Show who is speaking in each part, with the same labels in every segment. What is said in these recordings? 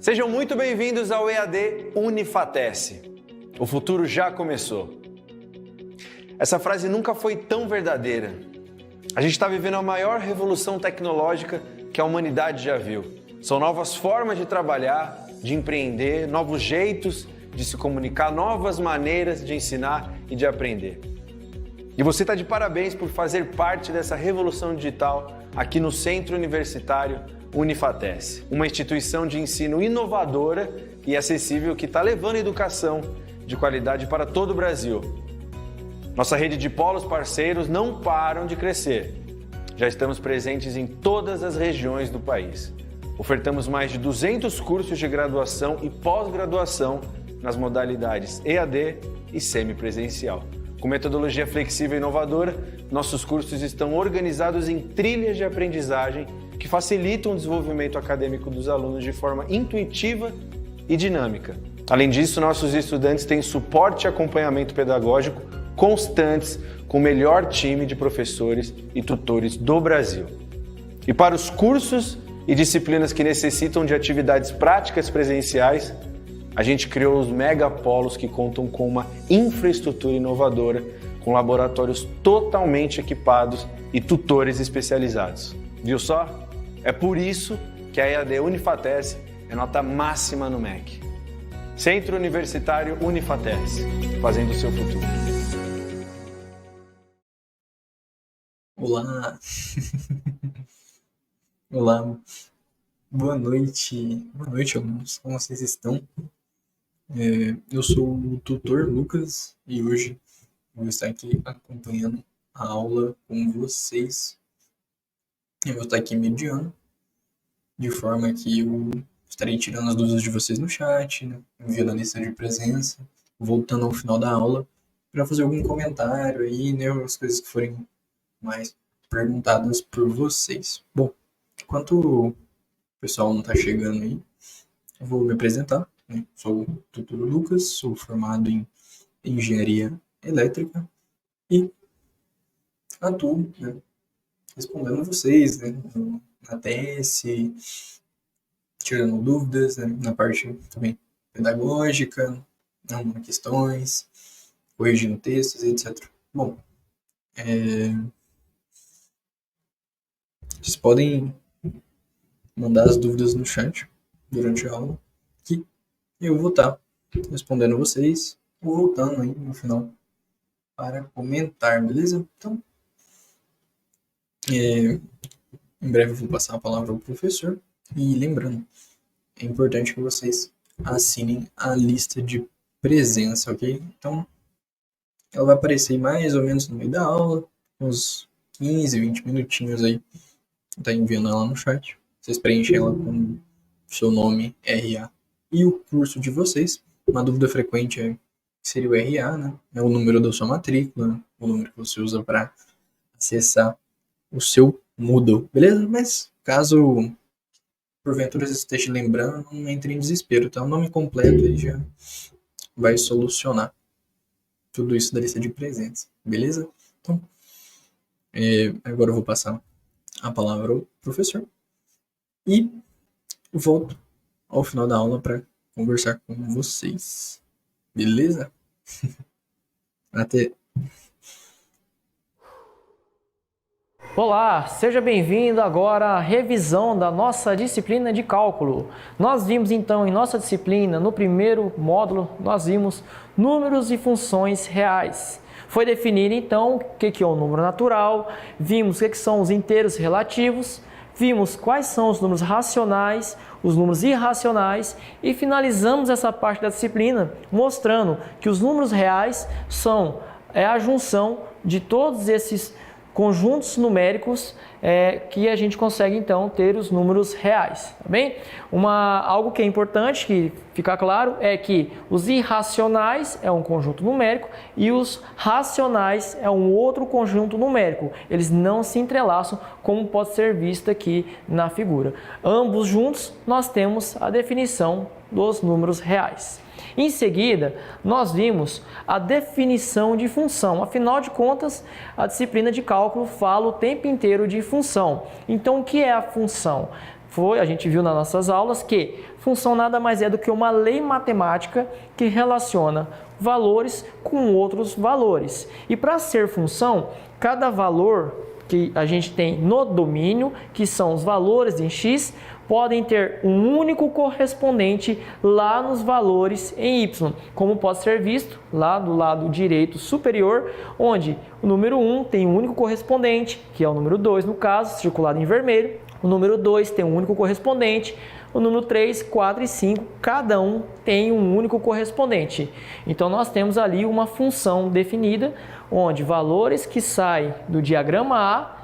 Speaker 1: Sejam muito bem-vindos ao EAD Unifatece. O futuro já começou. Essa frase nunca foi tão verdadeira. A gente está vivendo a maior revolução tecnológica que a humanidade já viu. São novas formas de trabalhar, de empreender, novos jeitos de se comunicar, novas maneiras de ensinar e de aprender. E você está de parabéns por fazer parte dessa revolução digital aqui no Centro Universitário Unifatece, uma instituição de ensino inovadora e acessível que está levando educação de qualidade para todo o Brasil. Nossa rede de polos parceiros não param de crescer. Já estamos presentes em todas as regiões do país. Ofertamos mais de 200 cursos de graduação e pós-graduação nas modalidades EAD e semipresencial. Com metodologia flexível e inovadora, nossos cursos estão organizados em trilhas de aprendizagem que facilitam o desenvolvimento acadêmico dos alunos de forma intuitiva e dinâmica. Além disso, nossos estudantes têm suporte e acompanhamento pedagógico constantes com o melhor time de professores e tutores do Brasil. E para os cursos e disciplinas que necessitam de atividades práticas presenciais, a gente criou os megapolos que contam com uma infraestrutura inovadora, com laboratórios totalmente equipados e tutores especializados. Viu só? É por isso que a EAD Unifatece é nota máxima no MEC. Centro Universitário Unifatece, fazendo o seu futuro.
Speaker 2: Olá! Olá! Boa noite! Boa noite, alunos! Como vocês estão? Eu sou o tutor Lucas e hoje vou estar aqui acompanhando a aula com vocês. Eu vou estar aqui mediando, de forma que eu estarei tirando as dúvidas de vocês no chat, né? Enviando a lista de presença, voltando ao final da aula para fazer algum comentário aí, né? As coisas que forem mais perguntadas por vocês. Bom, enquanto o pessoal não está chegando aí, eu vou me apresentar. Sou o tutor Lucas, sou formado em Engenharia Elétrica e atuo, né, respondendo vocês, né, na TS, tirando dúvidas, né, na parte também pedagógica, arrumando questões, corrigindo textos, etc. Bom, vocês podem mandar as dúvidas no chat durante a aula, que eu vou estar respondendo vocês, ou voltando aí no final para comentar, beleza? Então, em breve eu vou passar a palavra ao professor. E lembrando, é importante que vocês assinem a lista de presença, ok? Então, ela vai aparecer mais ou menos no meio da aula, uns 15, 20 minutinhos aí. Tá enviando ela no chat. Vocês preenchem ela com seu nome, RA e o curso de vocês. Uma dúvida frequente seria o RA, né? É o número da sua matrícula, né? O número que você usa para acessar o seu Moodle, beleza? Mas caso porventura você esteja lembrando, não entre em desespero, tá? O nome completo aí já vai solucionar tudo isso da lista de presença, beleza? Então, agora eu vou passar a palavra ao professor e volto ao final da aula para conversar com vocês, beleza? Até!
Speaker 3: Olá, seja bem-vindo agora à revisão da nossa disciplina de cálculo. Nós vimos então em nossa disciplina, no primeiro módulo, nós vimos números e funções reais. Foi definir então o que é um número natural, vimos o que são os inteiros relativos, vimos quais são os números racionais, os números irracionais e finalizamos essa parte da disciplina mostrando que os números reais são a junção de todos esses conjuntos numéricos que a gente consegue então ter os números reais, tá bem? Algo que é importante que ficar claro é que os irracionais é um conjunto numérico e os racionais é um outro conjunto numérico. Eles não se entrelaçam, como pode ser visto aqui na figura. Ambos juntos nós temos a definição dos números reais. Em seguida, nós vimos a definição de função. Afinal de contas, a disciplina de cálculo fala o tempo inteiro de função. Então, o que é a função? a gente viu nas nossas aulas que função nada mais é do que uma lei matemática que relaciona valores com outros valores. E para ser função, cada valor que a gente tem no domínio, que são os valores em x, podem ter um único correspondente lá nos valores em y, como pode ser visto lá do lado direito superior, onde o número 1 tem um único correspondente, que é o número 2 no caso, circulado em vermelho, o número 2 tem um único correspondente, o número 3, 4 e 5, cada um tem um único correspondente. Então nós temos ali uma função definida, onde valores que saem do diagrama A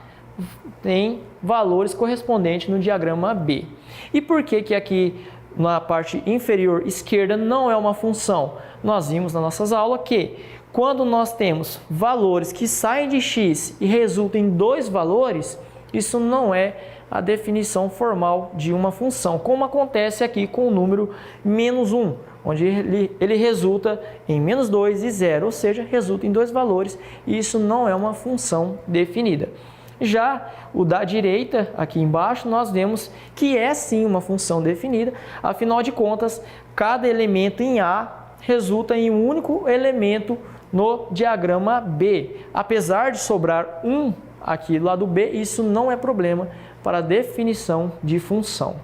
Speaker 3: têm valores correspondentes no diagrama B. E por que aqui na parte inferior esquerda não é uma função? Nós vimos na nossas aulas que quando nós temos valores que saem de x e resultam em dois valores, isso não é a definição formal de uma função, como acontece aqui com o número -1, onde ele resulta em -2 e 0, ou seja, resulta em dois valores, e isso não é uma função definida. Já o da direita, aqui embaixo, nós vemos que é sim uma função definida, afinal de contas, cada elemento em A resulta em um único elemento no diagrama B. Apesar de sobrar um aqui do lado B, isso não é problema para a definição de função,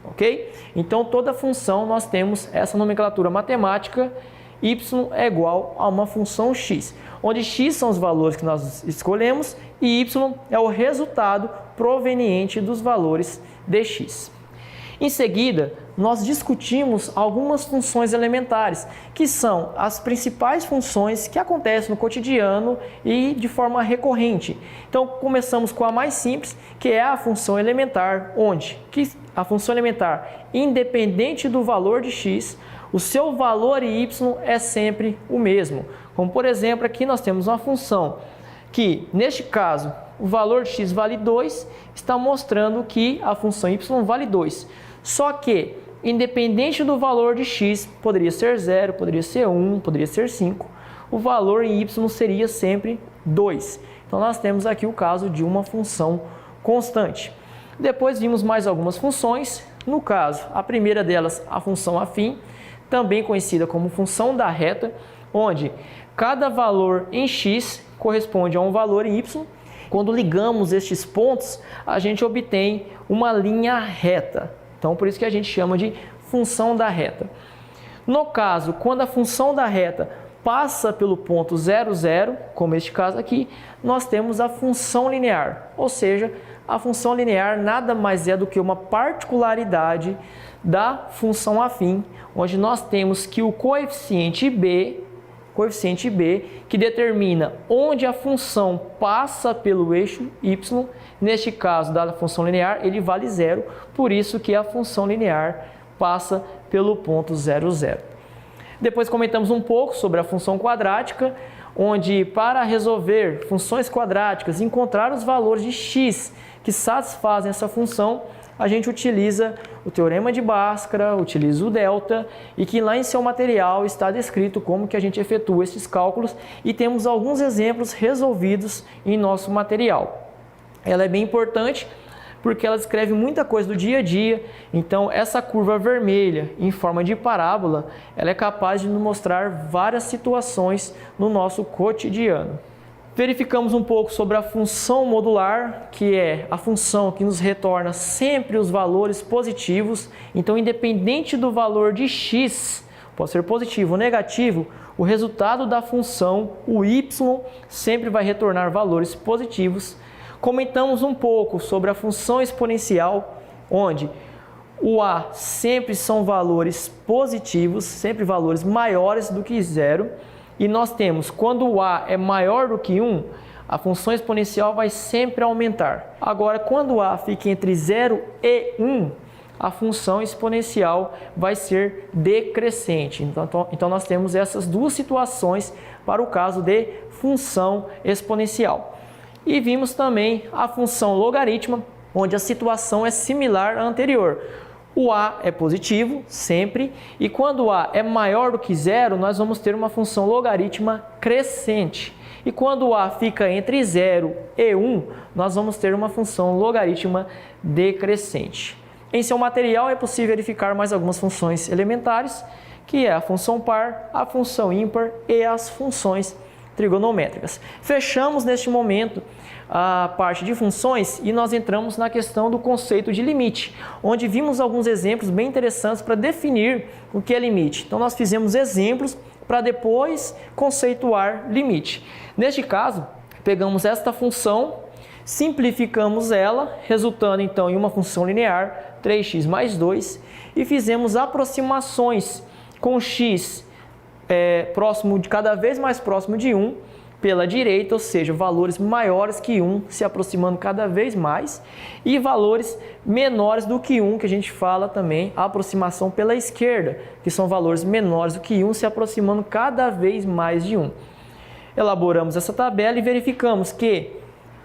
Speaker 3: ok? Então, toda função nós temos essa nomenclatura matemática, y é igual a uma função x, onde x são os valores que nós escolhemos e y é o resultado proveniente dos valores de x. Em seguida, nós discutimos algumas funções elementares, que são as principais funções que acontecem no cotidiano e de forma recorrente. Então, começamos com a mais simples, que é a função elementar, onde a função elementar, independente do valor de x, o seu valor em y é sempre o mesmo. Como, por exemplo, aqui nós temos uma função que, neste caso, o valor de x vale 2, está mostrando que a função y vale 2. Só que, independente do valor de x, poderia ser 0, poderia ser 1, poderia ser 5, o valor em y seria sempre 2. Então, nós temos aqui o caso de uma função constante. Depois vimos mais algumas funções. No caso, a primeira delas, a função afim, também conhecida como função da reta, onde cada valor em x corresponde a um valor em y. Quando ligamos estes pontos, a gente obtém uma linha reta. Então, por isso que a gente chama de função da reta. No caso, quando a função da reta passa pelo ponto 0, 0, como este caso aqui, nós temos a função linear. Ou seja, a função linear nada mais é do que uma particularidade da função afim, onde nós temos que o coeficiente b, que determina onde a função passa pelo eixo y, neste caso da função linear, ele vale 0, por isso que a função linear passa pelo ponto 0, 0. Depois comentamos um pouco sobre a função quadrática, onde para resolver funções quadráticas, encontrar os valores de x que satisfazem essa função, a gente utiliza o teorema de Bhaskara, utiliza o delta, e que lá em seu material está descrito como que a gente efetua esses cálculos, e temos alguns exemplos resolvidos em nosso material. Ela é bem importante porque ela descreve muita coisa do dia a dia, então essa curva vermelha em forma de parábola, ela é capaz de nos mostrar várias situações no nosso cotidiano. Verificamos um pouco sobre a função modular, que é a função que nos retorna sempre os valores positivos. Então, independente do valor de x, pode ser positivo ou negativo, o resultado da função, o y, sempre vai retornar valores positivos. Comentamos um pouco sobre a função exponencial, onde o a sempre são valores positivos, sempre valores maiores do que 0. E nós temos, quando o a é maior do que 1, a função exponencial vai sempre aumentar. Agora, quando o a fica entre 0 e 1, a função exponencial vai ser decrescente. Então nós temos essas duas situações para o caso de função exponencial. E vimos também a função logaritma, onde a situação é similar à anterior. O a é positivo, sempre, e quando o a é maior do que 0, nós vamos ter uma função logarítmica crescente. E quando o a fica entre 0 e 1, nós vamos ter uma função logarítmica decrescente. Em seu material é possível verificar mais algumas funções elementares, que é a função par, a função ímpar e as funções trigonométricas. Fechamos neste momento a parte de funções e nós entramos na questão do conceito de limite, onde vimos alguns exemplos bem interessantes para definir o que é limite. Então nós fizemos exemplos para depois conceituar limite. Neste caso, pegamos esta função, simplificamos ela, resultando então em uma função linear, 3x mais 2, e fizemos aproximações com x cada vez mais próximo de 1 pela direita, ou seja, valores maiores que 1 se aproximando cada vez mais, e valores menores do que 1, que a gente fala também a aproximação pela esquerda, que são valores menores do que 1 se aproximando cada vez mais de 1. Elaboramos essa tabela e verificamos que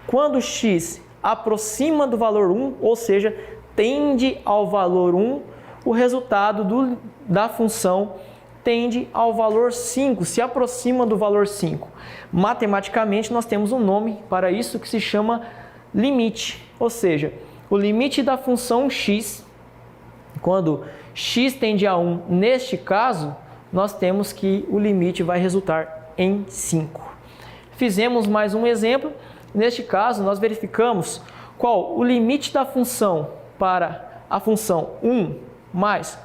Speaker 3: quando x aproxima do valor 1, ou seja, tende ao valor 1, o resultado da função tende ao valor 5, se aproxima do valor 5. Matematicamente, nós temos um nome para isso que se chama limite, ou seja, o limite da função x, quando x tende a 1, neste caso, nós temos que o limite vai resultar em 5. Fizemos mais um exemplo, neste caso, nós verificamos qual o limite da função para a função 1 mais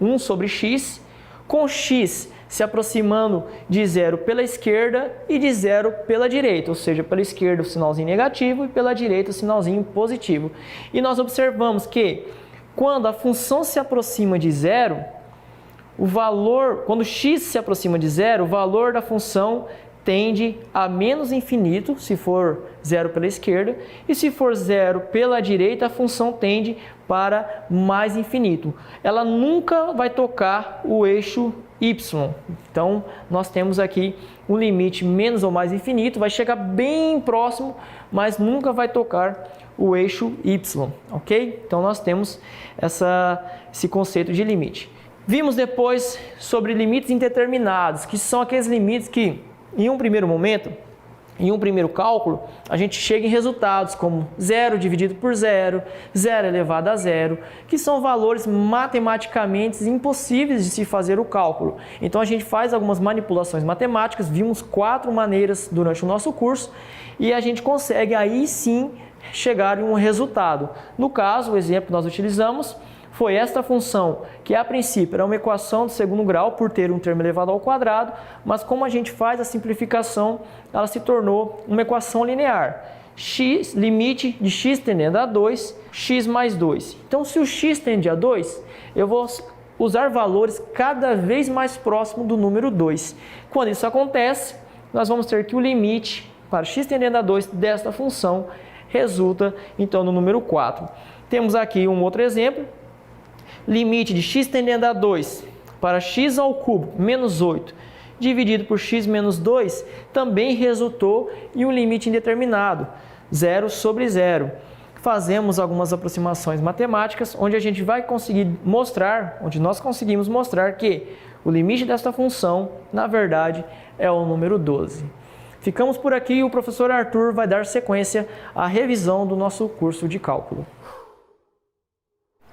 Speaker 3: 1 sobre x, com x se aproximando de 0 pela esquerda e de 0 pela direita, ou seja, pela esquerda o sinalzinho negativo e pela direita o sinalzinho positivo. E nós observamos que quando a função se aproxima de 0, quando x se aproxima de 0, o valor da função tende a menos infinito, se for 0 pela esquerda, e se for 0 pela direita, a função tende para mais infinito. Ela nunca vai tocar o eixo y. Então, nós temos aqui um limite menos ou mais infinito, vai chegar bem próximo, mas nunca vai tocar o eixo y, ok? Então, nós temos esse conceito de limite. Vimos depois sobre limites indeterminados, que são aqueles limites que, em um primeiro momento, em um primeiro cálculo, a gente chega em resultados como 0 dividido por 0, 0 elevado a 0, que são valores matematicamente impossíveis de se fazer o cálculo. Então a gente faz algumas manipulações matemáticas, vimos 4 maneiras durante o nosso curso, e a gente consegue aí sim chegar em um resultado. No caso, o exemplo que nós utilizamos foi esta função, que a princípio era uma equação de segundo grau por ter um termo elevado ao quadrado, mas como a gente faz a simplificação, ela se tornou uma equação linear. Limite de x tendendo a 2, x mais 2. Então, se o x tende a 2, eu vou usar valores cada vez mais próximos do número 2. Quando isso acontece, nós vamos ter que o limite para x tendendo a 2 desta função resulta, então, no número 4. Temos aqui um outro exemplo. Limite de x tendendo a 2 para x ao cubo menos 8 dividido por x menos 2 também resultou em um limite indeterminado, 0 sobre 0. Fazemos algumas aproximações matemáticas onde a gente vai conseguir mostrar, onde nós conseguimos mostrar que o limite desta função, na verdade, é o número 12. Ficamos por aqui e o professor Arthur vai dar sequência à revisão do nosso curso de cálculo.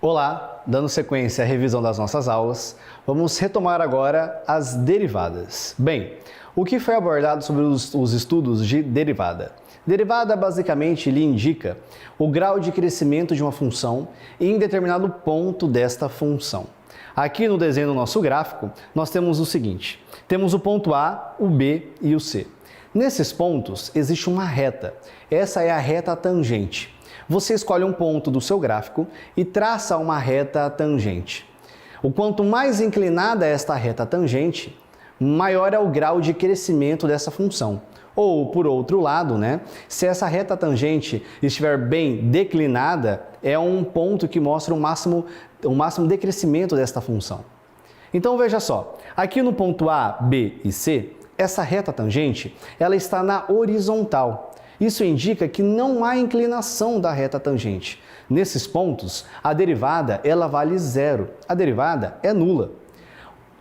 Speaker 4: Olá, dando sequência à revisão das nossas aulas, vamos retomar agora as derivadas. Bem, o que foi abordado sobre os estudos de derivada? Derivada basicamente lhe indica o grau de crescimento de uma função em determinado ponto desta função. Aqui no desenho do nosso gráfico, nós temos o seguinte, temos o ponto A, o B e o C. Nesses pontos existe uma reta, essa é a reta tangente. Você escolhe um ponto do seu gráfico e traça uma reta tangente. O quanto mais inclinada é esta reta tangente, maior é o grau de crescimento dessa função. Ou, por outro lado, se essa reta tangente estiver bem declinada, é um ponto que mostra o máximo decrescimento desta função. Então veja só, aqui no ponto A, B e C, essa reta tangente ela está na horizontal. Isso indica que não há inclinação da reta tangente. Nesses pontos, a derivada ela vale 0. A derivada é nula.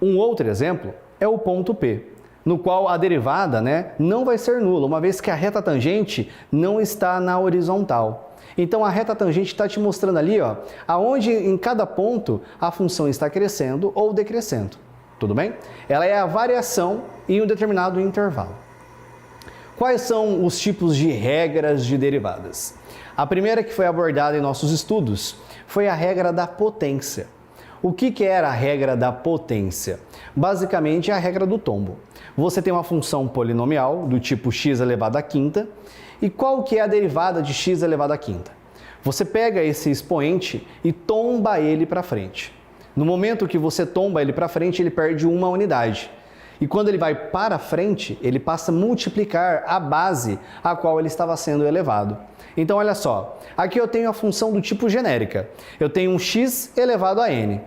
Speaker 4: Um outro exemplo é o ponto P. no qual a derivada, não vai ser nula, uma vez que a reta tangente não está na horizontal. Então a reta tangente está te mostrando ali, aonde em cada ponto a função está crescendo ou decrescendo. Tudo bem? Ela é a variação em um determinado intervalo. Quais são os tipos de regras de derivadas? A primeira que foi abordada em nossos estudos foi a regra da potência. O que era a regra da potência? Basicamente é a regra do tombo. Você tem uma função polinomial do tipo x elevado à quinta, e qual que é a derivada de x elevado à quinta? Você pega esse expoente e tomba ele para frente. No momento que você tomba ele para frente, ele perde uma unidade. E quando ele vai para frente, ele passa a multiplicar a base a qual ele estava sendo elevado. Então, olha só, aqui eu tenho a função do tipo genérica. Eu tenho um x elevado a n.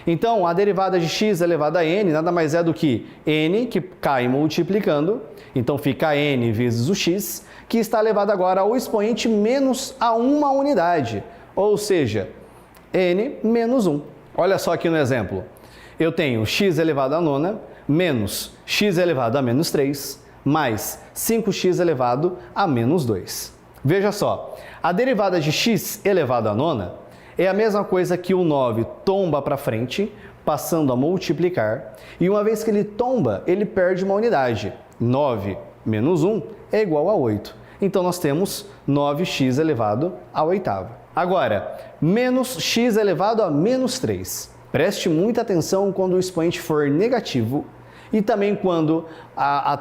Speaker 4: Então, a derivada de x elevado a n nada mais é do que n, que cai multiplicando. Então, fica n vezes o x, que está elevado agora ao expoente menos a uma unidade. Ou seja, n menos 1. Olha só aqui no exemplo. Eu tenho x elevado a nona menos x elevado a menos 3 mais 5x elevado a menos 2. Veja só, a derivada de x elevado a nona é a mesma coisa que o 9 tomba para frente, passando a multiplicar, e uma vez que ele tomba, ele perde uma unidade. 9 menos 1 é igual a 8. Então nós temos 9x elevado à oitava. Agora, menos x elevado a menos 3. Preste muita atenção quando o expoente for negativo e também quando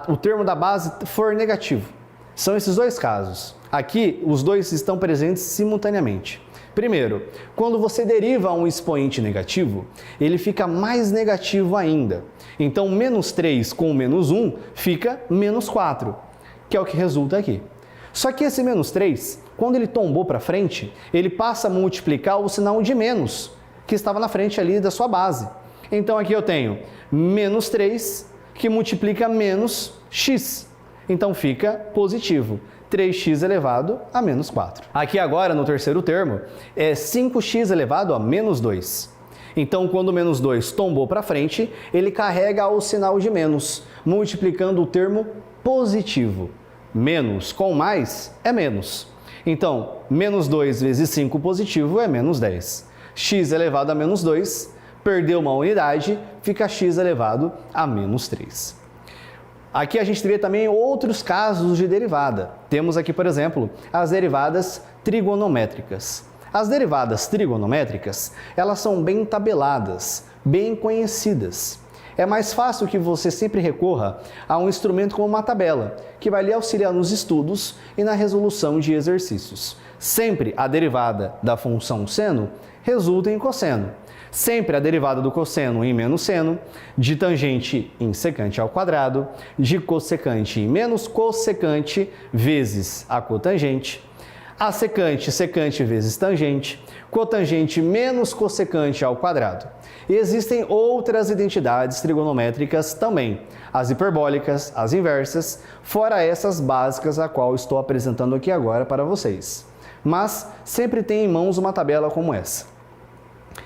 Speaker 4: o termo da base for negativo. São esses dois casos. Aqui, os dois estão presentes simultaneamente. Primeiro, quando você deriva um expoente negativo, ele fica mais negativo ainda. Então, menos 3 com menos 1 fica menos 4, que é o que resulta aqui. Só que esse menos 3, quando ele tombou para frente, ele passa a multiplicar o sinal de menos, que estava na frente ali da sua base. Então aqui eu tenho menos 3, que multiplica menos x. Então fica positivo. 3x elevado a menos 4. Aqui agora, no terceiro termo, é 5x elevado a menos 2. Então, quando o menos 2 tombou para frente, ele carrega o sinal de menos, multiplicando o termo positivo. Menos com mais é menos. Então, menos 2 vezes 5 positivo é menos 10. X elevado a menos 2, perdeu uma unidade, fica x elevado a menos 3. Aqui a gente vê também outros casos de derivada. Temos aqui, por exemplo, as derivadas trigonométricas. As derivadas trigonométricas, elas são bem tabeladas, bem conhecidas. É mais fácil que você sempre recorra a um instrumento como uma tabela, que vai lhe auxiliar nos estudos e na resolução de exercícios. Sempre a derivada da função seno resulta em cosseno. Sempre a derivada do cosseno em menos seno, de tangente em secante ao quadrado, de cossecante em menos cossecante vezes a cotangente, a secante, secante vezes tangente, cotangente menos cossecante ao quadrado. E existem outras identidades trigonométricas também, as hiperbólicas, as inversas, fora essas básicas a qual estou apresentando aqui agora para vocês. Mas sempre tem em mãos uma tabela como essa.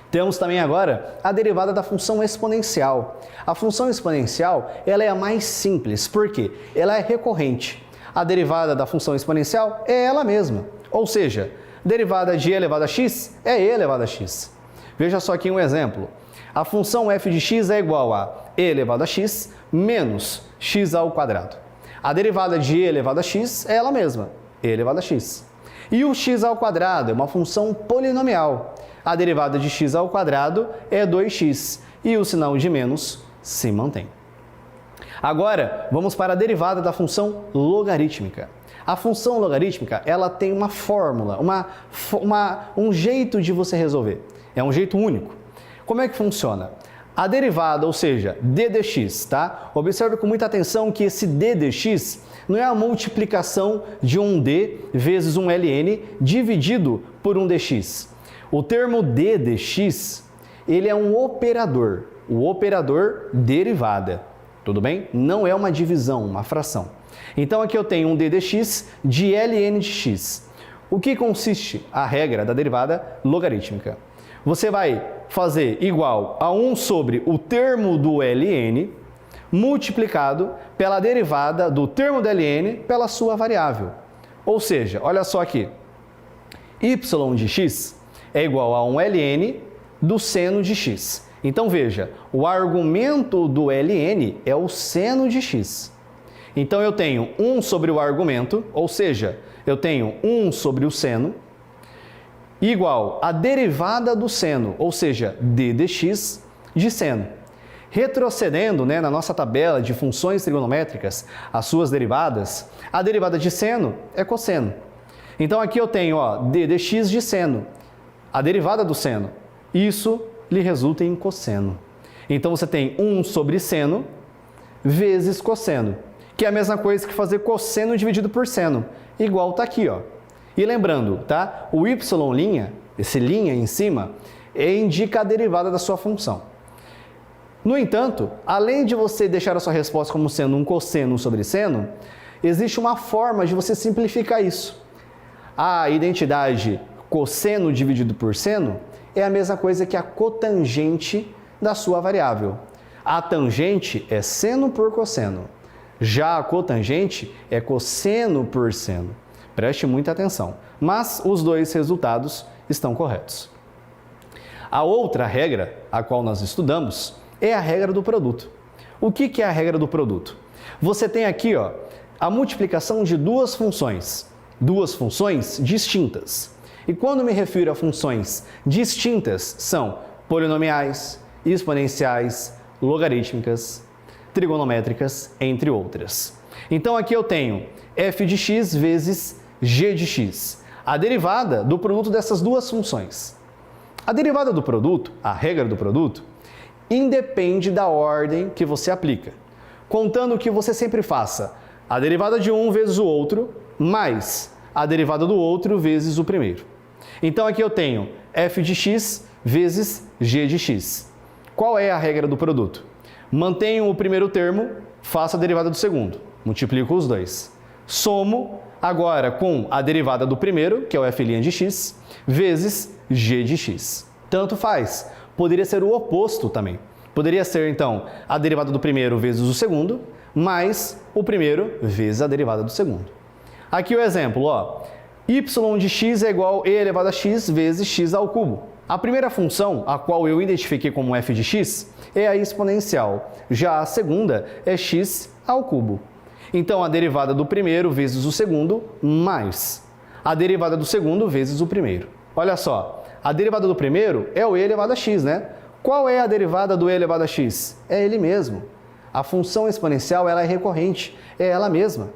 Speaker 4: Temos também agora a derivada da função exponencial. A função exponencial ela é a mais simples, porque ela é recorrente. A derivada da função exponencial é ela mesma, ou seja, derivada de e elevado a x é e elevado a x. Veja só aqui um exemplo. A função f de x é igual a e elevado a x menos x ao quadrado. A derivada de e elevado a x é ela mesma, e elevado a x. E o x ao quadrado é uma função polinomial. A derivada de x ao quadrado é 2x e o sinal de menos se mantém. Agora, vamos para a derivada da função logarítmica. A função logarítmica, ela tem uma fórmula, um jeito de você resolver. É um jeito único. Como é que funciona? A derivada, ou seja, d dx, tá? Observe com muita atenção que esse d dx não é a multiplicação de um d vezes um ln dividido por um dx. O termo d dx, ele é um operador, o operador derivada, tudo bem? Não é uma divisão, uma fração. Então aqui eu tenho um d dx de ln de x. O que consiste a regra da derivada logarítmica? Você vai fazer igual a 1 sobre o termo do ln, multiplicado pela derivada do termo do ln pela sua variável. Ou seja, olha só aqui, y de x é igual a um ln do seno de x. Então veja, o argumento do ln é o seno de x. Então eu tenho 1 sobre o argumento, ou seja, eu tenho 1 sobre o seno, igual a derivada do seno, ou seja, d dx de seno. Retrocedendo, na nossa tabela de funções trigonométricas, as suas derivadas, a derivada de seno é cosseno. Então aqui eu tenho d dx de seno, a derivada do seno. Isso lhe resulta em cosseno. Então você tem 1 sobre seno vezes cosseno, que é a mesma coisa que fazer cosseno dividido por seno, igual está aqui, ó. E lembrando, tá? O y', esse linha em cima, indica a derivada da sua função. No entanto, além de você deixar a sua resposta como sendo um cosseno sobre seno, existe uma forma de você simplificar isso. A identidade cosseno dividido por seno é a mesma coisa que a cotangente da sua variável. A tangente é seno por cosseno. Já a cotangente é cosseno por seno. Preste muita atenção, mas os dois resultados estão corretos. A outra regra, a qual nós estudamos, é a regra do produto. O que é a regra do produto? Você tem aqui a multiplicação de duas funções distintas. E quando me refiro a funções distintas, são polinomiais, exponenciais, logarítmicas, trigonométricas, entre outras. Então aqui eu tenho f de x vezes g de x, a derivada do produto dessas duas funções. A derivada do produto, a regra do produto, independe da ordem que você aplica, contando que você sempre faça a derivada de um vezes o outro, mais a derivada do outro vezes o primeiro. Então aqui eu tenho f de x vezes g de x. Qual é a regra do produto? Mantenho o primeiro termo, faço a derivada do segundo, multiplico os dois. Somo agora com a derivada do primeiro, que é o f' de x, vezes g de x. Tanto faz. Poderia ser o oposto também. Poderia ser, então, a derivada do primeiro vezes o segundo, mais o primeiro vezes a derivada do segundo. Aqui o exemplo, y de x é igual a e elevado a x vezes x ao cubo. A primeira função, a qual eu identifiquei como f de x, é a exponencial. Já a segunda é x ao cubo. Então, a derivada do primeiro vezes o segundo, mais a derivada do segundo vezes o primeiro. Olha só, a derivada do primeiro é o e elevado a x, né? Qual é a derivada do e elevado a x? É ele mesmo. A função exponencial ela é recorrente, é ela mesma.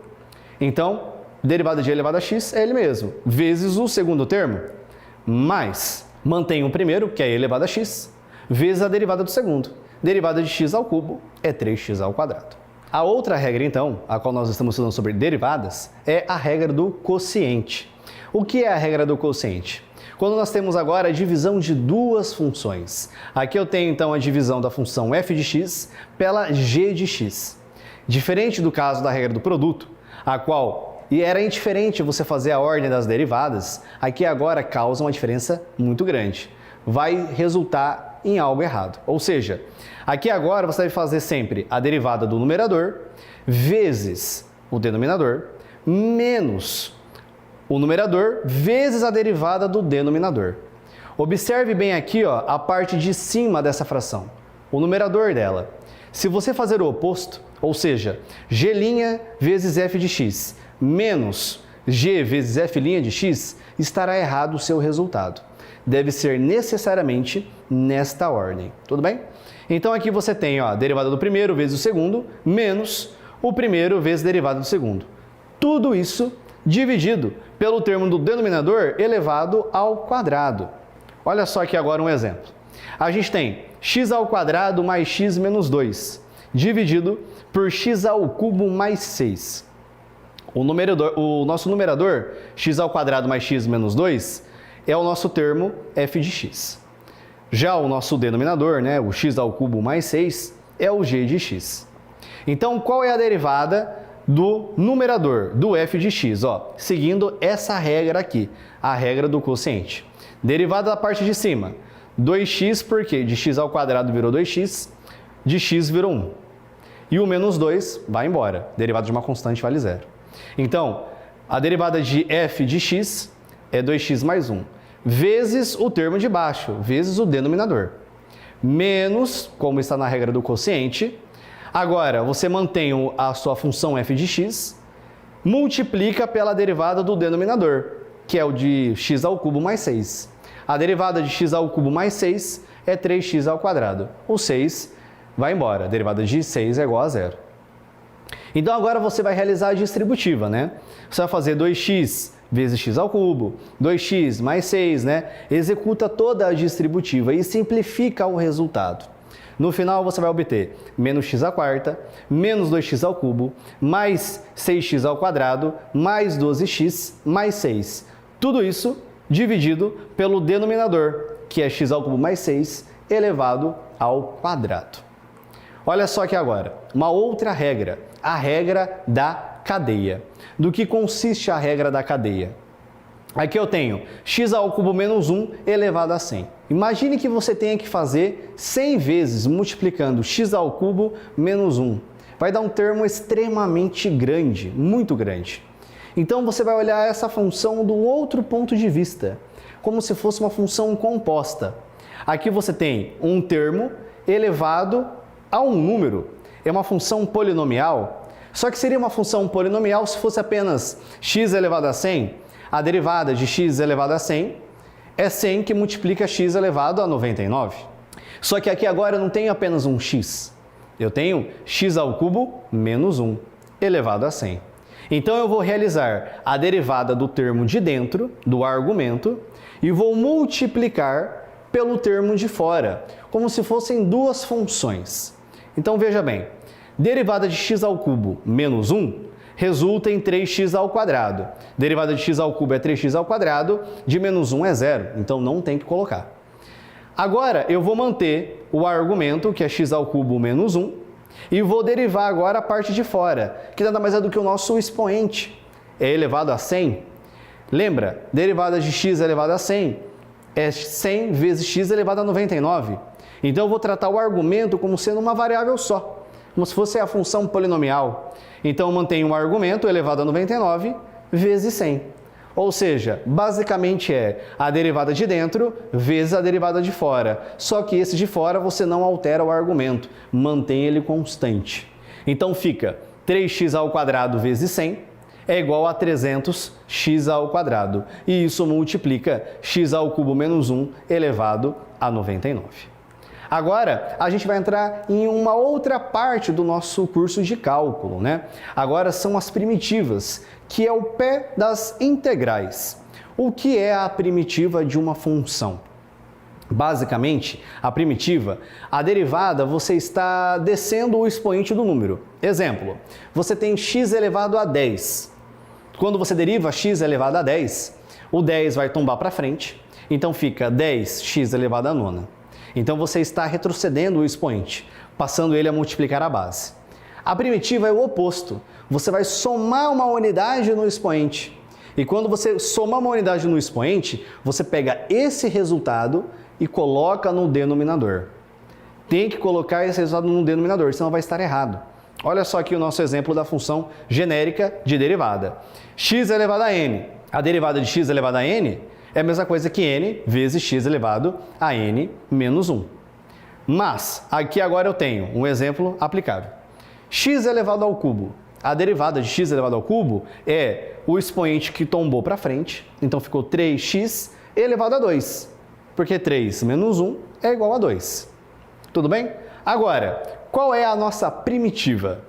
Speaker 4: Então, derivada de e elevado a x é ele mesmo, vezes o segundo termo, mais mantenho o primeiro, que é e elevado a x, vezes a derivada do segundo. Derivada de x ao cubo é 3x ao quadrado. A outra regra, então, a qual nós estamos estudando sobre derivadas, é a regra do quociente. O que é a regra do quociente? Quando nós temos agora a divisão de duas funções. Aqui eu tenho, então, a divisão da função f de x pela g de x. Diferente do caso da regra do produto, a qual era indiferente você fazer a ordem das derivadas, aqui agora causa uma diferença muito grande. Vai resultar em algo errado. Ou seja, aqui agora você deve fazer sempre a derivada do numerador vezes o denominador menos o numerador vezes a derivada do denominador. Observe bem aqui a parte de cima dessa fração, o numerador dela. Se você fazer o oposto, ou seja, g' vezes f de x menos g vezes f' de x, estará errado o seu resultado. Deve ser necessariamente nesta ordem, tudo bem? Então aqui você tem a derivada do primeiro vezes o segundo, menos o primeiro vezes a derivada do segundo. Tudo isso dividido pelo termo do denominador elevado ao quadrado. Olha só aqui agora um exemplo. A gente tem x ao quadrado mais x menos 2, dividido por x ao cubo mais 6. O nosso numerador, x ao quadrado mais x menos 2, é o nosso termo f de x. Já o nosso denominador, o x ao cubo mais 6, é o g de x. Então, qual é a derivada do numerador, do f de x? Seguindo essa regra aqui, a regra do quociente. Derivada da parte de cima, 2x porque de x ao quadrado virou 2x, de x virou 1. e o menos 2 vai embora. Derivada de uma constante vale zero. Então, a derivada de f de x é 2x mais 1, vezes o termo de baixo, vezes o denominador. Menos, como está na regra do quociente. Agora, você mantém a sua função f de x, multiplica pela derivada do denominador, que é o de x ao cubo mais 6. A derivada de x ao cubo mais 6 é 3x ao quadrado. O 6 vai embora. A derivada de 6 é igual a zero. Então agora você vai realizar a distributiva, né? Você vai fazer 2x vezes x ao cubo, 2x mais 6, né? Executa toda a distributiva e simplifica o resultado. No final você vai obter menos x à quarta, menos 2x ao cubo, mais 6x ao quadrado, mais 12x, mais 6. Tudo isso dividido pelo denominador, que é x ao cubo mais 6, elevado ao quadrado. Olha só aqui agora, uma outra regra, a regra da cadeia. Do que consiste a regra da cadeia? Aqui eu tenho x ao cubo menos 1 elevado a 100. Imagine que você tenha que fazer 100 vezes multiplicando x ao cubo menos 1. Vai dar um termo extremamente grande, muito grande. Então você vai olhar essa função do outro ponto de vista, como se fosse uma função composta. Aqui você tem um termo elevado a um número. É uma função polinomial, só que seria uma função polinomial se fosse apenas x elevado a 100. A derivada de x elevado a 100 é 100 que multiplica x elevado a 99. Só que aqui agora eu não tenho apenas um x. Eu tenho x ao cubo menos 1 elevado a 100. Então eu vou realizar a derivada do termo de dentro, do argumento, e vou multiplicar pelo termo de fora, como se fossem duas funções. Então veja bem, derivada de x ao cubo menos 1 resulta em 3x ao quadrado. Derivada de x ao cubo é 3x ao quadrado, de menos 1 é zero, então não tem que colocar. Agora eu vou manter o argumento, que é x ao cubo menos 1, e vou derivar agora a parte de fora, que nada mais é do que o nosso expoente, é elevado a 100. Lembra, derivada de x elevado a 100 é 100 vezes x elevado a 99. Então eu vou tratar o argumento como sendo uma variável só, como se fosse a função polinomial. Então eu mantenho o argumento elevado a 99 vezes 100. Ou seja, basicamente é a derivada de dentro vezes a derivada de fora. Só que esse de fora você não altera o argumento, mantém ele constante. Então fica 3x ao quadrado vezes 100 é igual a 300x ao quadrado. E isso multiplica x ao cubo menos 1 elevado a 99. Agora, a gente vai entrar em uma outra parte do nosso curso de cálculo, né? Agora são as primitivas, que é o pé das integrais. O que é a primitiva de uma função? Basicamente, a primitiva, a derivada, você está descendo o expoente do número. Exemplo, você tem x elevado a 10. Quando você deriva x elevado a 10, o 10 vai tombar para frente, então fica 10x elevado a 9. Então você está retrocedendo o expoente, passando ele a multiplicar a base. A primitiva é o oposto. Você vai somar uma unidade no expoente. E quando você somar uma unidade no expoente, você pega esse resultado e coloca no denominador. Tem que colocar esse resultado no denominador, senão vai estar errado. Olha só aqui o nosso exemplo da função genérica de derivada. X elevado a n. A derivada de x elevado a n é a mesma coisa que n vezes x elevado a n menos 1. Mas, aqui agora eu tenho um exemplo aplicável. X elevado ao cubo. A derivada de x elevado ao cubo é o expoente que tombou para frente. Então ficou 3x elevado a 2. Porque 3 menos 1 é igual a 2. Tudo bem? Agora, qual é a nossa primitiva?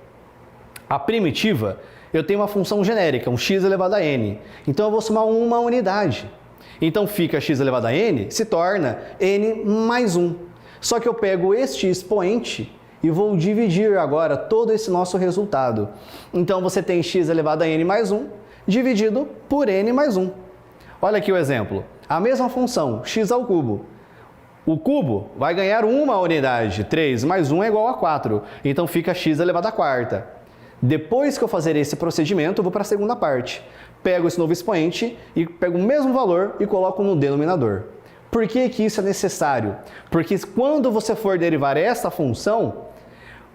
Speaker 4: A primitiva, eu tenho uma função genérica, um x elevado a n. Então eu vou somar uma unidade. Então fica x elevado a n, se torna n mais 1. Só que eu pego este expoente e vou dividir agora todo esse nosso resultado. Então você tem x elevado a n mais 1 dividido por n mais 1. Olha aqui o exemplo. A mesma função, x ao cubo. O cubo vai ganhar uma unidade, 3 mais 1 é igual a 4. Então fica x elevado a quarta. Depois que eu fazer esse procedimento, eu vou para a segunda parte. Pego esse novo expoente e pego o mesmo valor e coloco no denominador. Por que que isso é necessário? Porque quando você for derivar essa função,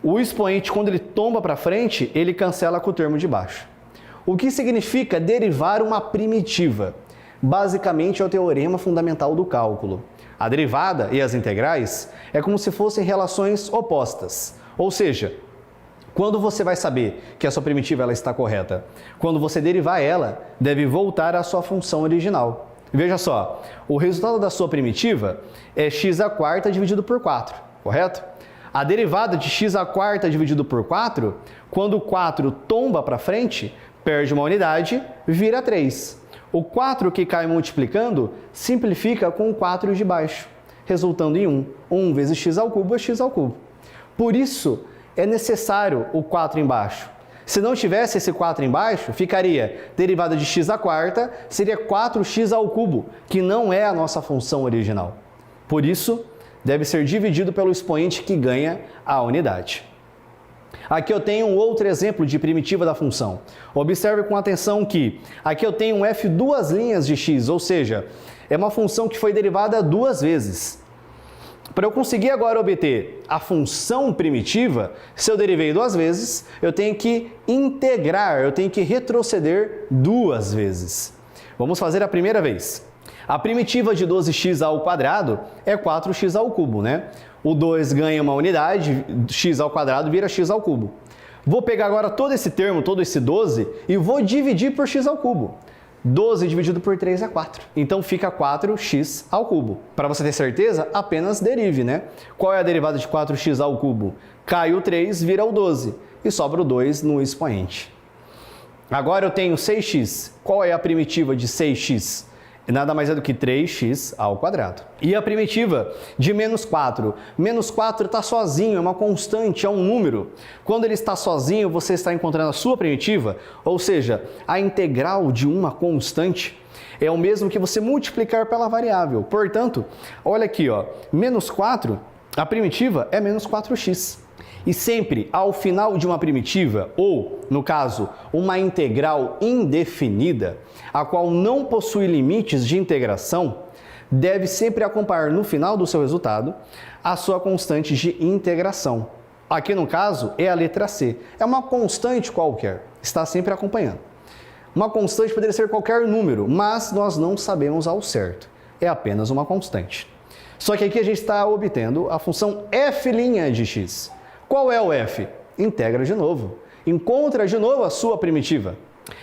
Speaker 4: o expoente, quando ele tomba para frente, ele cancela com o termo de baixo. O que significa derivar uma primitiva? Basicamente é o teorema fundamental do cálculo. A derivada e as integrais é como se fossem relações opostas. Ou seja, quando você vai saber que a sua primitiva ela está correta? Quando você derivar ela, deve voltar à sua função original. Veja só, o resultado da sua primitiva é x² dividido por 4, correto? A derivada de x² dividido por 4, quando o 4 tomba para frente, perde uma unidade, vira 3. O 4 que cai multiplicando simplifica com o 4 de baixo, resultando em 1. 1 vezes x ao cubo é x ao cubo. Por isso, é necessário o 4 embaixo. Se não tivesse esse 4 embaixo, ficaria derivada de x², seria 4x ao cubo, que não é a nossa função original. Por isso, deve ser dividido pelo expoente que ganha a unidade. Aqui eu tenho um outro exemplo de primitiva da função. Observe com atenção que aqui eu tenho um f duas linhas de x, ou seja, é uma função que foi derivada duas vezes. Para eu conseguir agora obter a função primitiva, se eu derivei duas vezes, eu tenho que integrar, eu tenho que retroceder duas vezes. Vamos fazer a primeira vez. A primitiva de 12x² é 4x ao cubo, né? O 2 ganha uma unidade, x² vira x ao cubo. Vou pegar agora todo esse termo, todo esse 12, e vou dividir por x ao cubo. 12 dividido por 3 é 4. Então fica 4x ao cubo. Para você ter certeza, apenas derive, né? Qual é a derivada de 4x ao cubo? Cai o 3, vira o 12. E sobra o 2 no expoente. Agora eu tenho 6x. Qual é a primitiva de 6x? Nada mais é do que 3x ao quadrado. E a primitiva de menos 4? Menos 4 está sozinho, é uma constante, é um número. Quando ele está sozinho, você está encontrando a sua primitiva, ou seja, a integral de uma constante é o mesmo que você multiplicar pela variável. Portanto, olha aqui, ó, menos 4, a primitiva é menos 4x. E sempre ao final de uma primitiva, ou, no caso, uma integral indefinida, a qual não possui limites de integração, deve sempre acompanhar no final do seu resultado a sua constante de integração. Aqui no caso é a letra C. É uma constante qualquer, está sempre acompanhando. Uma constante poderia ser qualquer número, mas nós não sabemos ao certo. É apenas uma constante. Só que aqui a gente está obtendo a função f' de x. Qual é o f? Integra de novo. Encontra de novo a sua primitiva.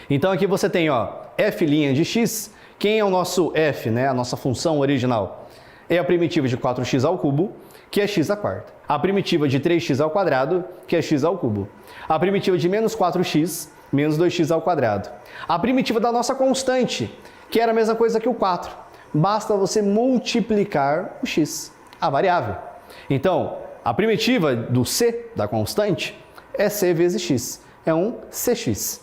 Speaker 4: Então aqui você tem, ó, f' de x. Quem é o nosso f, né? A nossa função original? É a primitiva de 4x ao cubo, que é x². A primitiva de 3x ao quadrado, que é x ao cubo. A primitiva de menos 4x, menos 2x ao quadrado. A primitiva da nossa constante, que era a mesma coisa que o 4. Basta você multiplicar o x, a variável. Então, a primitiva do c, da constante, é c vezes x. É um cx.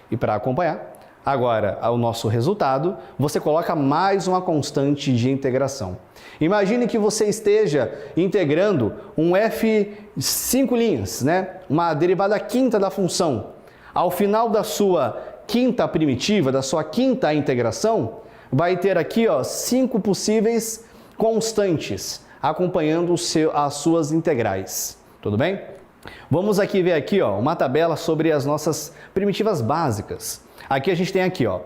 Speaker 4: E para acompanhar, agora, o nosso resultado, você coloca mais uma constante de integração. Imagine que você esteja integrando um f 5 linhas, né? Uma derivada quinta da função. Ao final da sua quinta primitiva, da sua quinta integração, vai ter aqui, ó, 5 possíveis constantes, acompanhando as suas integrais. Tudo bem? Vamos aqui ver aqui, ó, uma tabela sobre as nossas primitivas básicas. Aqui a gente tem aqui, ó,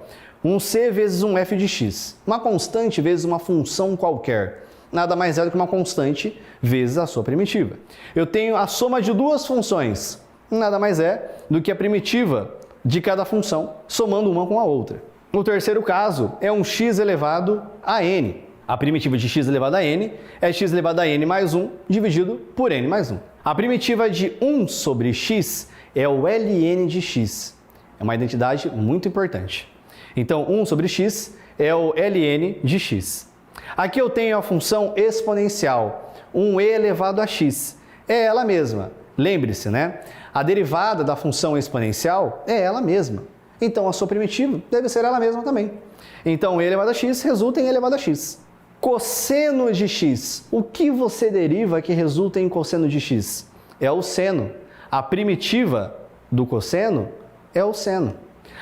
Speaker 4: um c vezes um f de x. Uma constante vezes uma função qualquer. Nada mais é do que uma constante vezes a sua primitiva. Eu tenho a soma de duas funções. Nada mais é do que a primitiva de cada função, somando uma com a outra. No terceiro caso, é um x elevado a n. A primitiva de x elevado a n é x elevado a n mais 1 dividido por n mais 1. A primitiva de 1 sobre x é o ln de x. É uma identidade muito importante. Então, 1 sobre x é o ln de x. Aqui eu tenho a função exponencial, 1e elevado a x. É ela mesma. Lembre-se, né? A derivada da função exponencial é ela mesma. Então, a sua primitiva deve ser ela mesma também. Então, e elevado a x resulta em e elevado a x. Cosseno de x. O que você deriva que resulta em cosseno de x? É o seno. A primitiva do cosseno é o seno.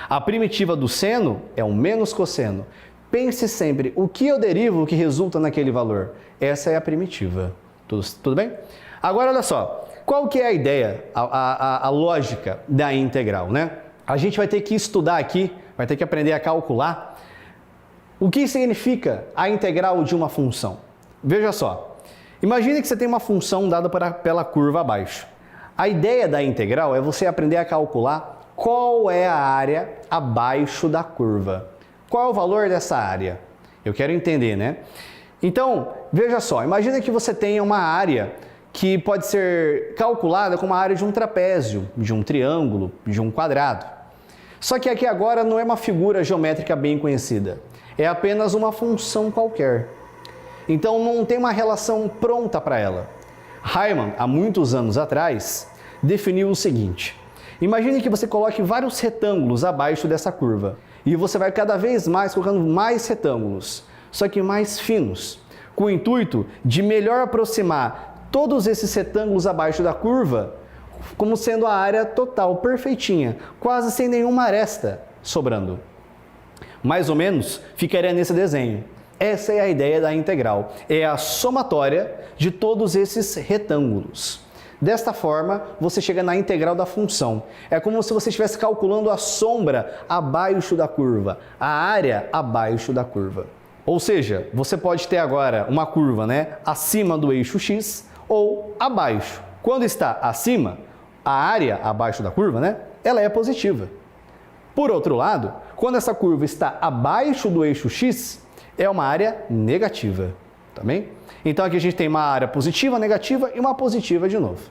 Speaker 4: A primitiva do seno é o menos cosseno. Pense sempre, o que eu derivo que resulta naquele valor? Essa é a primitiva. Tudo bem? Agora, olha só. qual que é a ideia, a lógica da integral, né? A gente vai ter que estudar aqui, vai ter que aprender a calcular o que significa a integral de uma função. Veja só, imagine que você tem uma função dada pela curva abaixo. A ideia da integral é você aprender a calcular qual é a área abaixo da curva. Qual é o valor dessa área? Eu quero entender, né? Então, veja só, imagina que você tenha uma área que pode ser calculada como a área de um trapézio, de um triângulo, de um quadrado. Só que aqui agora não é uma figura geométrica bem conhecida, é apenas uma função qualquer. Então não tem uma relação pronta para ela. Riemann, há muitos anos atrás, definiu o seguinte: imagine que você coloque vários retângulos abaixo dessa curva e você vai cada vez mais colocando mais retângulos, só que mais finos, com o intuito de melhor aproximar todos esses retângulos abaixo da curva, como sendo a área total, perfeitinha, quase sem nenhuma aresta sobrando. Mais ou menos ficaria nesse desenho. Essa é a ideia da integral, é a somatória de todos esses retângulos. Desta forma, você chega na integral da função. É como se você estivesse calculando a sombra abaixo da curva, a área abaixo da curva. Ou seja, você pode ter agora uma curva, né, acima do eixo x ou abaixo. Quando está acima, a área abaixo da curva, né, ela é positiva. Por outro lado, quando essa curva está abaixo do eixo x, é uma área negativa, tá bem? Então aqui a gente tem uma área positiva, negativa e uma positiva de novo.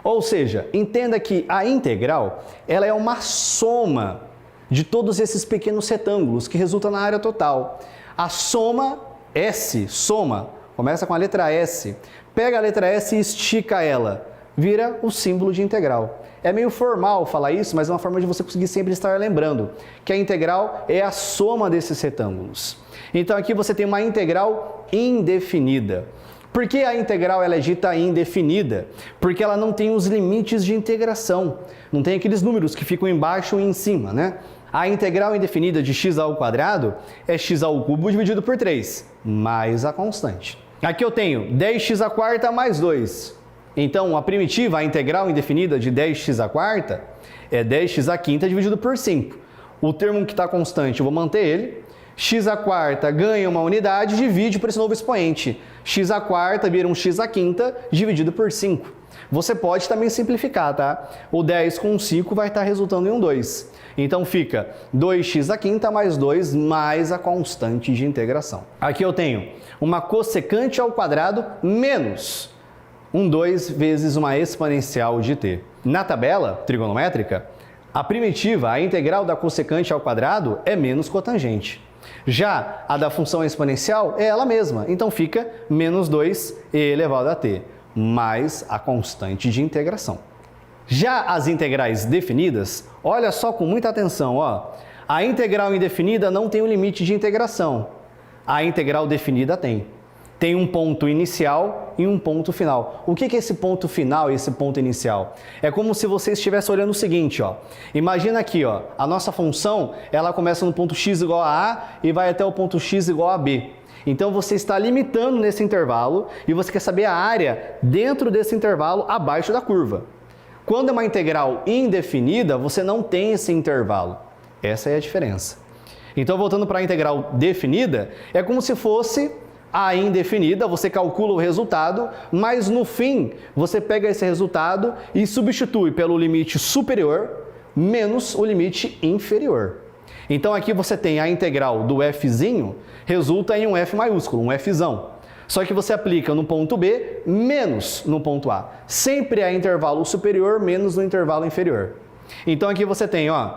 Speaker 4: Ou seja, entenda que a integral, ela é uma soma de todos esses pequenos retângulos que resulta na área total. A soma S, soma, começa com a letra S. Pega a letra S e estica ela, vira o símbolo de integral. É meio formal falar isso, mas é uma forma de você conseguir sempre estar lembrando que a integral é a soma desses retângulos. Então aqui você tem uma integral indefinida. Por que a integral ela é dita indefinida? Porque ela não tem os limites de integração. Não tem aqueles números que ficam embaixo e em cima, né? A integral indefinida de x ao quadrado é x ao cubo dividido por 3, mais a constante. Aqui eu tenho 10x à quarta mais 2. Então, a primitiva, a integral indefinida de 10x à quarta é 10x à quinta dividido por 5. O termo que está constante, eu vou manter ele. X à quarta ganha uma unidade, divide por esse novo expoente. X à quarta vira um x à quinta dividido por 5. Você pode também simplificar, tá? O 10 com 5 vai estar resultando em um 2. Então fica 2x à quinta mais 2 mais a constante de integração. Aqui eu tenho uma cossecante ao quadrado menos um 2 vezes uma exponencial de t. Na tabela trigonométrica, a primitiva, a integral da cossecante ao quadrado, é menos cotangente. Já a da função exponencial é ela mesma, então fica menos 2e elevado a t, mais a constante de integração. Já as integrais definidas, olha só com muita atenção, ó. A integral indefinida não tem um limite de integração, a integral definida tem. Tem um ponto inicial e um ponto final. O que é esse ponto final e esse ponto inicial? É como se você estivesse olhando o seguinte, ó. Imagina aqui, ó, a nossa função, ela começa no ponto x igual a A e vai até o ponto x igual a B. Então você está limitando nesse intervalo e você quer saber a área dentro desse intervalo abaixo da curva. Quando é uma integral indefinida, você não tem esse intervalo. Essa é a diferença. Então, voltando para a integral definida, é como se fosse a indefinida, você calcula o resultado, mas no fim você pega esse resultado e substitui pelo limite superior menos o limite inferior. Então aqui você tem a integral do fzinho, resulta em um f maiúsculo, um fzão. Só que você aplica no ponto B menos no ponto A. Sempre é intervalo superior menos no intervalo inferior. Então aqui você tem, ó,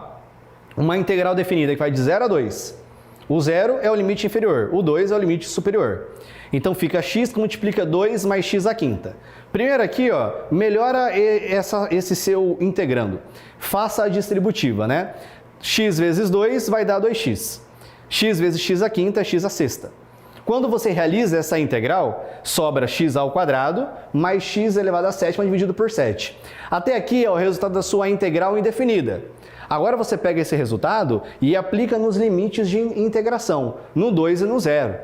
Speaker 4: uma integral definida que vai de 0 a 2. O 0 é o limite inferior, o 2 é o limite superior. Então fica x que multiplica 2 mais x à quinta. Primeiro aqui, ó, melhora esse seu integrando. Faça a distributiva, né? X vezes 2 vai dar 2x. X vezes x à quinta é x à sexta. Quando você realiza essa integral, sobra x ao quadrado mais x elevado à sétima dividido por 7. Até aqui é o resultado da sua integral indefinida. Agora você pega esse resultado e aplica nos limites de integração, no 2 e no 0.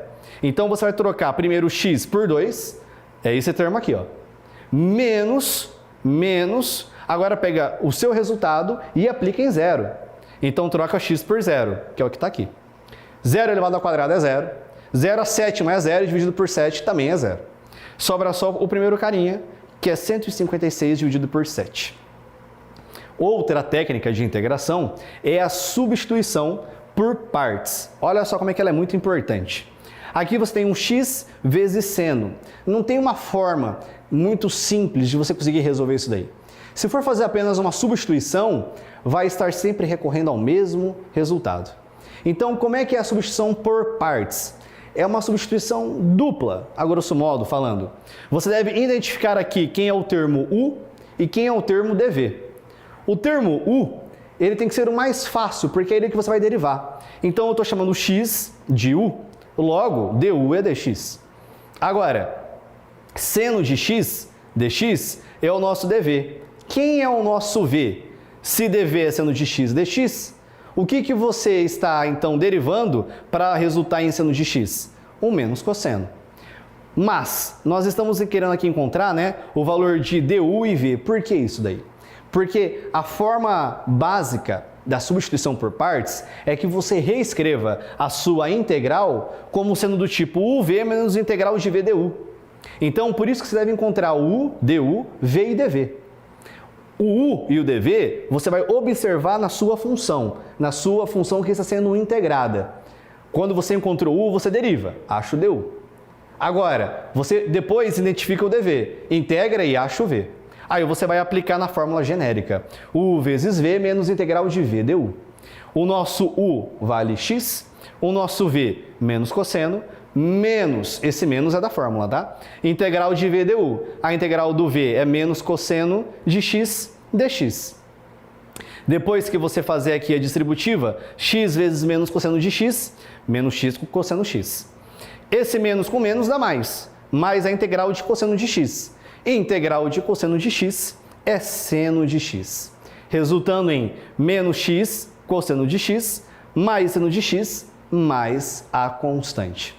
Speaker 4: Então você vai trocar primeiro x por 2, é esse termo aqui, ó. menos, agora pega o seu resultado e aplica em zero. Então troca x por zero, que é o que está aqui. 0 elevado ao quadrado é zero. 0 a sétima é zero, dividido por 7 também é zero. Sobra só o primeiro carinha, que é 156 dividido por 7. Outra técnica de integração é a substituição por partes. Olha só como é que ela é muito importante. Aqui você tem um x vezes seno. Não tem uma forma muito simples de você conseguir resolver isso daí. Se for fazer apenas uma substituição, vai estar sempre recorrendo ao mesmo resultado. Então, como é que é a substituição por partes? É uma substituição dupla, a grosso modo falando. Você deve identificar aqui quem é o termo u e quem é o termo dv. O termo u, ele tem que ser o mais fácil, porque é ele que você vai derivar. Então, eu estou chamando x de u, logo, du é dx. Agora, seno de x, dx, é o nosso dv. Quem é o nosso v? Se dv é seno de x, dx, o que você está, então, derivando para resultar em seno de x? Um menos cosseno. Mas, nós estamos querendo aqui encontrar, né, o valor de du e v. Por que isso daí? Porque a forma básica da substituição por partes é que você reescreva a sua integral como sendo do tipo uv menos integral de v du. Então, por isso que você deve encontrar o u, du, v e dv. O u e o dv você vai observar na sua função que está sendo integrada. Quando você encontrou u, você deriva, acha o du. Agora, você depois identifica o dv, integra e acha o v. Aí você vai aplicar na fórmula genérica, u vezes v menos integral de v du. O nosso u vale x, o nosso v menos cosseno, menos, esse menos é da fórmula, tá? Integral de v du. A integral do v é menos cosseno de x dx. Depois que você fazer aqui a distributiva, x vezes menos cosseno de x, menos x com cosseno x. Esse menos com menos dá mais a integral de cosseno de x. Integral de cosseno de x é seno de x, resultando em menos x cosseno de x mais seno de x mais a constante.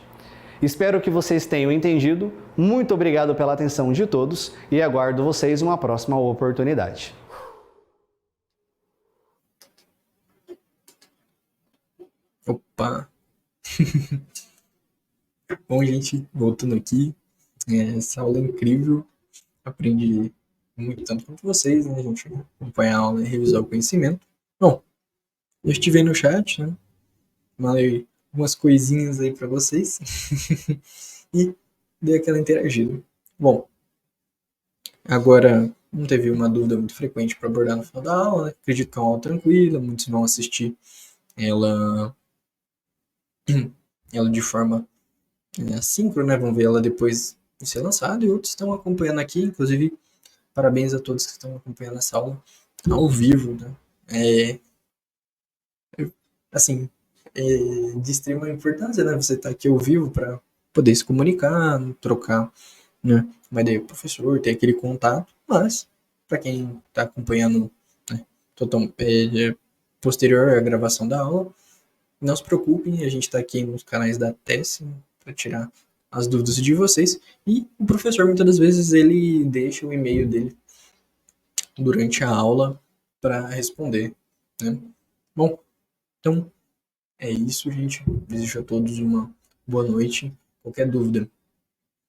Speaker 4: Espero que vocês tenham entendido. Muito obrigado pela atenção de todos e aguardo vocês uma próxima oportunidade.
Speaker 2: Opa! Bom, gente, voltando aqui, essa aula é incrível. Aprendi muito tanto quanto vocês, né? A gente acompanhar a aula e revisar o conhecimento. Bom, eu estive aí no chat, né? Falei algumas coisinhas aí para vocês e dei aquela interagida. Bom, agora não teve uma dúvida muito frequente para abordar no final da aula, né? Acredito que é uma aula tranquila, muitos vão assistir ela de forma assíncrona, né? Vão ver ela depois de ser lançada, e outros estão acompanhando aqui, inclusive parabéns a todos que estão acompanhando essa aula ao vivo, né? Assim, de extrema importância, né? Você tá aqui ao vivo para poder se comunicar, trocar, né, uma ideia com o professor, ter aquele contato, mas para quem está acompanhando, né, posterior à gravação da aula, não se preocupem, a gente está aqui nos canais da TES para tirar as dúvidas de vocês, e o professor muitas das vezes ele deixa o e-mail dele durante a aula para responder, né? Bom, então é isso, gente. Desejo a todos uma boa noite. Qualquer dúvida,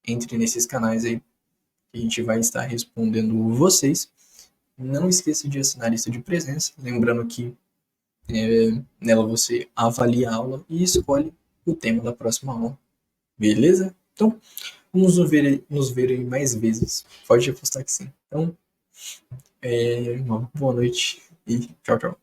Speaker 2: entre nesses canais aí que a gente vai estar respondendo vocês. Não esqueça de assinar a lista de presença, lembrando que nela você avalia a aula e escolhe o tema da próxima aula. Beleza? Então, vamos nos ver aí mais vezes. Pode apostar que sim. Então, uma boa noite e tchau, tchau.